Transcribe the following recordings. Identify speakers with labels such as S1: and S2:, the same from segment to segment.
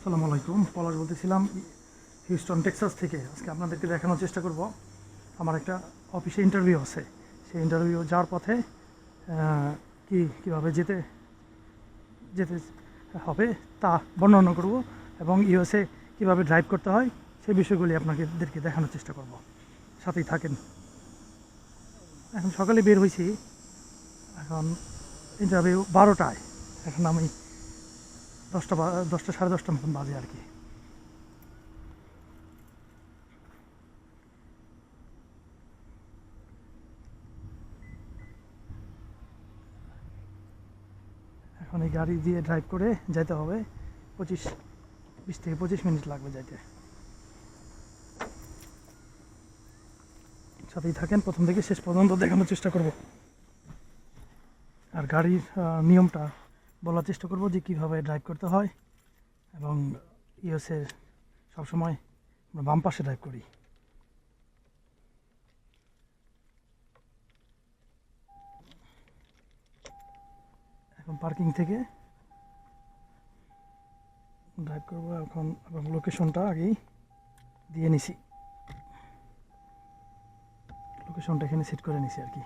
S1: আসসালামু আলাইকুম। পলাশ বলতেছিলাম হিউস্টন টেক্সাস থেকে। আজকে আপনাদেরকে দেখানোর চেষ্টা করব আমার একটা অফিসে ইন্টারভিউ আছে। সেই ইন্টারভিউ যাওয়ার পথে কীভাবে যেতে যেতে হবে তা বর্ণনা করব, এবং ইউএসএ কীভাবে ড্রাইভ করতে হয় সেই বিষয়গুলি আপনাদেরকে দেখানোর চেষ্টা করব। সাথেই থাকেন। এখন সকালে বের হয়েছি, এখন ইন্টারভিউ 12টায়। এখন আমি 10টা সাড়ে 10টার মতন বাজে আর কি। এখন এই গাড়ি দিয়ে ড্রাইভ করে যেতে হবে 20 থেকে 25 মিনিট লাগবে যাইতে। সাথেই থাকেন, প্রথম থেকে শেষ পর্যন্ত দেখানোর চেষ্টা করব। আর গাড়ির নিয়মটা বলার চেষ্টা করব যে কীভাবে ড্রাইভ করতে হয়, এবং ইউএসএ সবসময় আমরা বাম পাশে ড্রাইভ করি। এখন পার্কিং থেকে ড্রাইভ করবো এখন, এবং লোকেশনটা আগেই দিয়ে নিছি। লোকেশনটা এখানে সেট করে নিছি আর কি।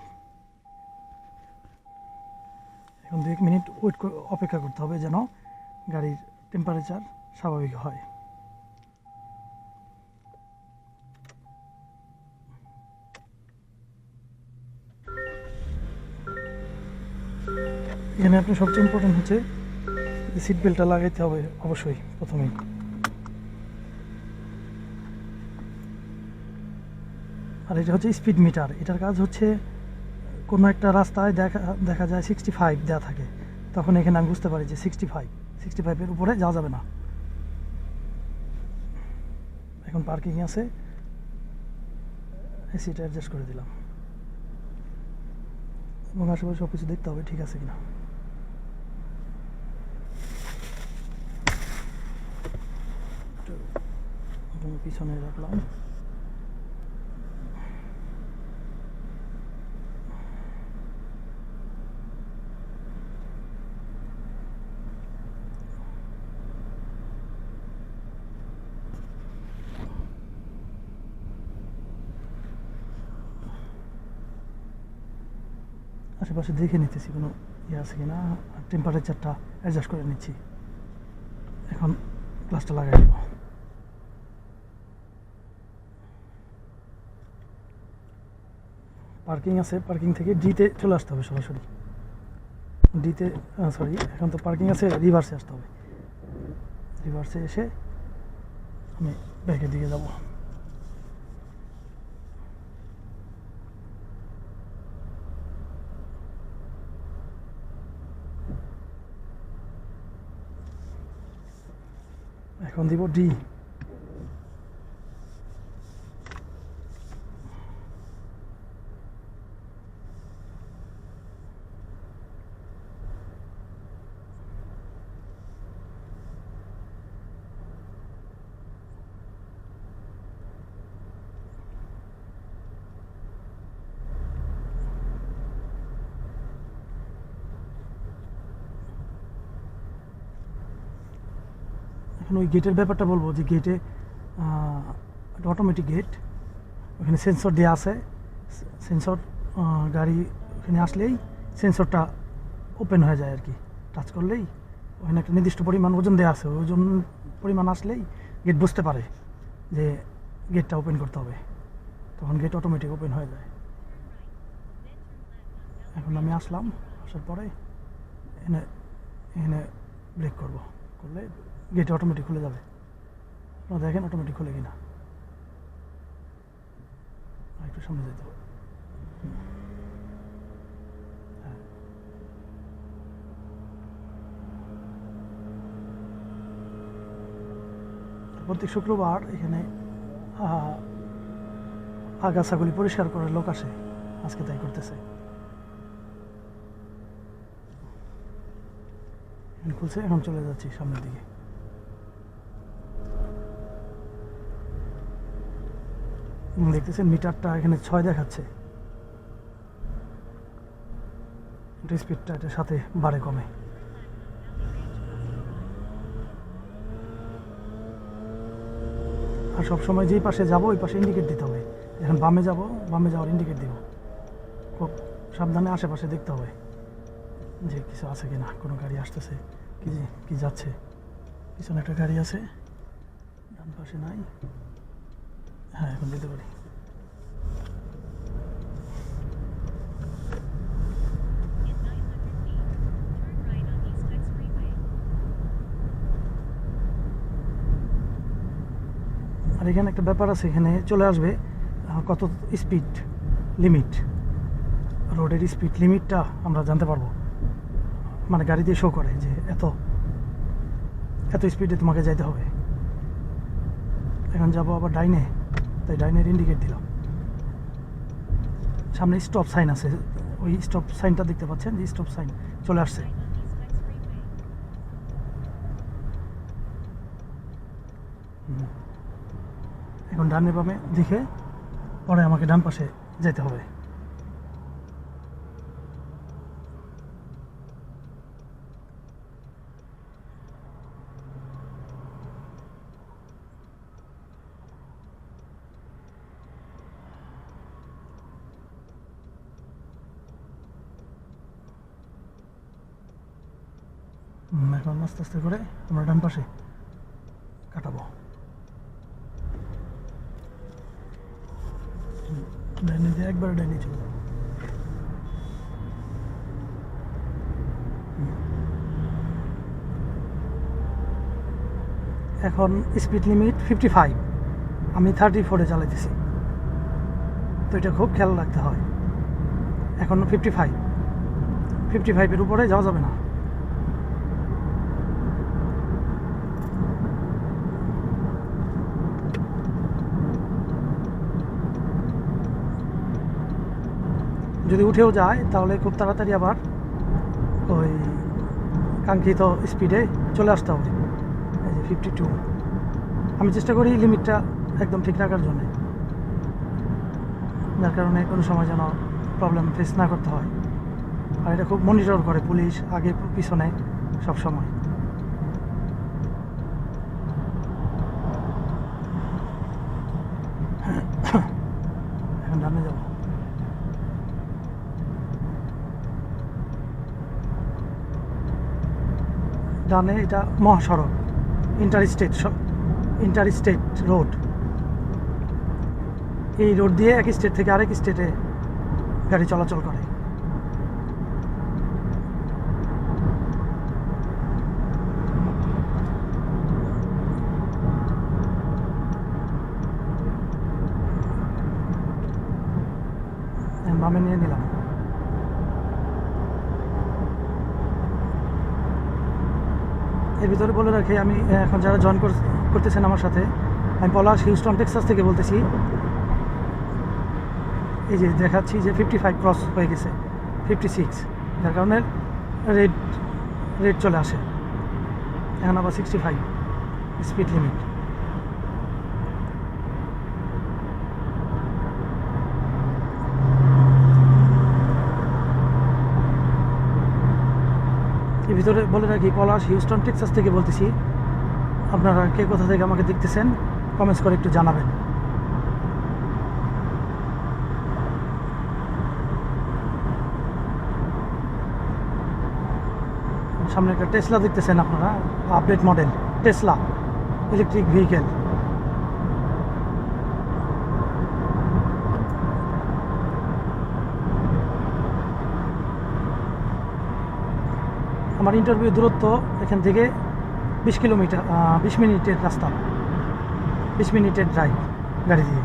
S1: এখন 2 মিনিট অপেক্ষা করতে হবে যেন গাড়ির টেম্পারেচার স্বাভাবিক হয়। এখানে আপনি সবচেয়ে ইম্পর্টেন্ট হচ্ছে সিট বেল্টটা লাগাইতে হবে অবশ্যই প্রথমেই। আর এটা হচ্ছে স্পিড মিটার। এটার কাজ হচ্ছে কোনো একটা রাস্তায় দেখা যায় 65 দেওয়া থাকে, তখন এখানে আমি বুঝতে পারি যে 65-এর উপরে যাওয়া যাবে না। এখন পার্কিং আছে, এসিটা অ্যাডজাস্ট করে দিলাম, এবং আশেপাশে সব কিছু দেখতে হবে ঠিক আছে কিনা। পিছনে রাখলাম। আশেপাশে দেখে নিতেছি কোনো আছে কিনা, টেম্পারেচারটা অ্যাডজাস্ট করে নিচ্ছি। এখন গ্লাসটা লাগাই দেব। পার্কিং আছে, পার্কিং থেকে ডিতে চলে আসতে হবে সরাসরি। ডিতে সরি, এখন তো পার্কিং আছে, রিভার্সে আসতে হবে। রিভার্সে এসে আমি ব্যাকের দিকে যাব। এখন দিব ডি। এখন ওই গেটের ব্যাপারটা বলবো যে গেটে অটোমেটিক গেট, ওখানে সেন্সর দেওয়া আছে। সেন্সর গাড়ি ওখানে আসলেই সেন্সরটা ওপেন হয়ে যায় আর কি। টাচ করলেই ওখানে একটা নির্দিষ্ট পরিমাণ ওজন দেওয়া আছে, ওজন পরিমাণ আসলেই গেট বুঝতে পারে যে গেটটা ওপেন করতে হবে, তখন গেট অটোমেটিক ওপেন হয়ে যায়। এখন আমি আসলাম, আসার পরে এখানে এখানে ব্রেক করলে গেট অটোমেটিক খুলে যাবে। আপনারা দেখেন অটোমেটিক খুলে কিনা। একটু সামনে যেতে হবে। প্রত্যেক শুক্রবার এখানে আগাছাগুলি পরিষ্কার করার লোক আসে, আজকে তাই করতেছে। এখন খুলছে, এখন চলে যাচ্ছি সামনের দিকে। দেখতেছেন মিটারটা এখানে 6 দেখাচ্ছে। স্পিডটা এটার সাথে বাড়ে কমে। আর সবসময় যেই পাশে যাব ওই পাশে ইন্ডিকেট দিতে হবে। এখন বামে যাব, বামে যাওয়ার ইন্ডিকেট দিব। খুব সাবধানে আশেপাশে দেখতে হবে যে কিছু আছে কি না, কোনো গাড়ি আসতেছে কি যাচ্ছে। পিছনে একটা গাড়ি আছে, ডান পাশে নাই। হ্যাঁ, এখন যেতে পারি। আর এখানে একটা ব্যাপার আছে, এখানে চলে আসবে কত স্পিড লিমিট, রোডের স্পিড লিমিটটা আমরা জানতে পারবো। মানে গাড়ি দিয়ে শো করে যে এত স্পিডে তোমাকে যাইতে হবে। এখন যাবো আবার ডাইনে, তাই ডাইনের ইন্ডিকেট দিলাম। সামনে স্টপ সাইন আছে, ওই স্টপ সাইনটা দেখতে পাচ্ছেন যে স্টপ সাইন চলে আসছে। এখন ডানে বামে দেখে পরে আমাকে ডান পাশে যেতে হবে। এখন আস্তে আস্তে করে আমরা ডান পাশে কাটাবো। ডাইনে দিয়ে একবারে ডাইনে চলে যাবো। এখন স্পিড লিমিট 55, আমি 34-এ চালাইতেছি, তো এটা খুব খেয়াল রাখতে হয়। এখন 55-এর উপরে যাওয়া যাবে না। যদি উঠেও যায় তাহলে খুব তাড়াতাড়ি আবার ওই কাঙ্ক্ষিত স্পিডে চলে আসতে হবে। এই যে 52, আমি চেষ্টা করি লিমিটটা একদম ঠিক রাখার জন্যে, যার কারণে কোনো সময় যেন প্রবলেম ফেস না করতে হয়। আর এটা খুব মনিটর করে পুলিশ, আগে পিছনে সব সময়। এখন ডানে যাব। ডানে এটা মহাসড়ক, ইন্টারস্টেট রোড। এই রোড দিয়ে এক স্টেট থেকে আরেক স্টেটে গাড়ি চলাচল করে। বামে নিয়ে নিলাম। এর ভিতরে বলে রাখি, আমি এখন যারা জয়েন করতেছেন আমার সাথে, আমি পলাশ হিউস্টন টেক্সাস থেকে বলতেছি। এই যে দেখাচ্ছি যে 55 ক্রস হয়ে গেছে, 56, যার কারণে রেড চলে আসে। এখন আবার 65 স্পিড লিমিট। এর ভিতরে বলে রাখি, পলাশ হিউস্টন টেক্সাস থেকে বলতেছি। আপনারা কে কোথা থেকে আমাকে দেখতেছেন কমেন্টস করে একটু জানাবেন। সামনে একটা টেসলা দেখতেছেন আপনারা, update model Tesla electric vehicle. আমার ইন্টারভিউ দূরত্ব এখান থেকে 20 কিলোমিটার, 20 মিনিটের রাস্তা, 20 মিনিটের ড্রাইভ গাড়ি দিয়ে।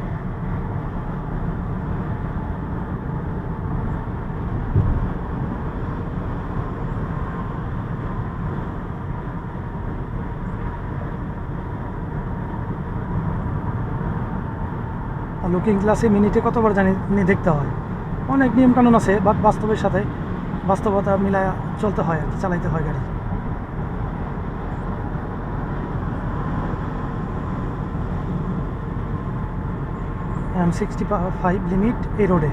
S1: আর লুকিং গ্লাসে মিনিটে কতবার জানি দেখতে হয়। অনেক নিয়মকানুন আছে, বাট বাস্তবের সাথে বাস্তবতা মিলায় চলতে হয় আর কি, চালাইতে হয় গাড়ি। and 65 লিমিট এই রোডে।